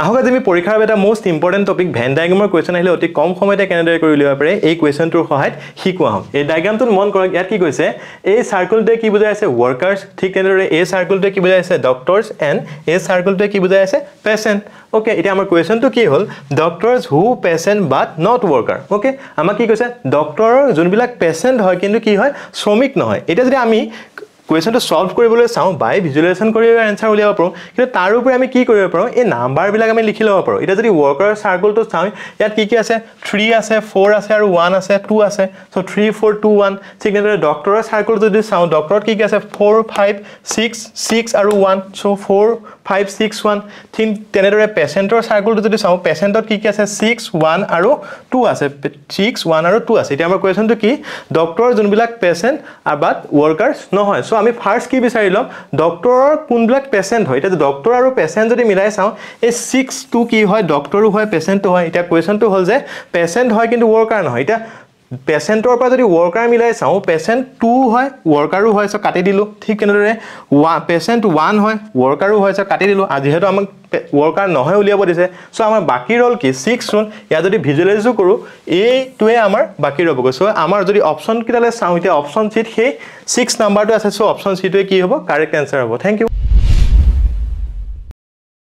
আহক আজি আমি পৰীক্ষাৰ এটা মোস্ট ইম্পৰ্টেণ্ট টপিক ভেন ডায়াগ্ৰামৰ কুৱেশ্যন আহিলে অতি কম সময়তে কেনেদৰে কৰি উলিয়াব পাৰে এই কুৱেশ্যনটোৰ সহায়ত শিকোৱা হওক এই ডায়াগ্ৰামটোত মন কৰক ইয়াত কি কৈছে এই সাৰ্কেলটোৱে কি বুজাই আছে ওয়াৰ্কাৰ্ছ ঠিক তেনেদৰে এই সাৰ্কেলটোৱে কি বুজাই আছে ডক্টৰছ এণ্ড এই সাৰ্কেলটোৱে কি বুজাই আছে পেশেন্ট ওকে এতিয়া আমাৰ কুৱেশ্যনটো কি হ'ল doctors who patient but not worker okay আমাক কি কৈছে ডক্টৰৰ যোনবিলাক পেশেন্ট হয় কিন্তু কি হয় শ্ৰমিক নহয় এতিয়া যদি আমি কুৱেশ্যনটো সলভ কৰিবলৈ চাওঁ বাই ভিজুৱেলাইজেশ্যন কৰি এনসাৰ উলিয়াব পাৰোঁ কিন্তু তাৰ উপৰি আমি কি কৰিব পাৰোঁ এই নাম্বাৰবিলাক আমি লিখি ল'ব পাৰোঁ এতিয়া যদি ওয়াৰ্কাৰ সাৰ্কেলটো চাওঁ ইয়াত কি আছে 3 আছে 4 আছে আৰু 1 আছে 2 আছে সো 3 4 2 1 ঠিক তেনেদৰে ডক্টৰৰ সাৰ্কেল যদি চাওঁ ডক্টৰত কি আছে 4 5 6 6 আৰু 1 সো 4 5 6 1 ঠিক তেনেদৰে পেশেন্টৰ সাৰ্কেলটো যদি চাওঁ পেশেন্টত কি আছে 6 1 আৰু 2 আছে 6 1 আৰু 2 আছে এতিয়া আমাৰ কুৱেশ্যনটো কি ডক্টৰ যোনবিলাক পেশেন্ট আৰু বাট ওয়াৰ্কাৰ্ছ নহয় সো আমি ফাৰ্স্ট কি বিচাৰি লম ডক্টৰৰ কোনবিলাক পেশেন্ট হয় এটা ডক্টৰ আৰু পেশেন্ট যদি মিলাই চাওঁ এই 6 টো কি হয় ডক্টৰো হয় পেশেন্টও হয় এটা কুৱেশ্যনটো হ'ল যে পেশেন্ট হয় কিন্তু ওয়াৰ্কাৰ নহয় এটা পেশেন্টৰ পৰা যদি ওয়াৰ্কাৰ মিলাই চাওঁ পেশেন্ট 2 হয় ওয়াৰ্কাৰো হয় সো কাটি দিলো ঠিক তেনেদৰে পেশেন্ট 1 হয় ওয়াৰ্কাৰো হয় সো কাটি দিলো আজিহেতু আমাক ওয়াৰ্কাৰ নহয় উলিয়াব দিছে সো আমাৰ বাকি ৰল কি 6 ৰুল ইয়া যদি ভিজুৱেলাইজ কৰো এইটোৱে আমাৰ বাকি ৰবগৈ সো আমাৰ যদি অপচন কিটালে চাওঁ এতিয়া অপচন চিট সেই 6 নাম্বাৰটো আছে সো অপচন চিটোৱে কি হ'ব কাৰেক্ট আনসাৰ হ'ব থ্যাংক ইউ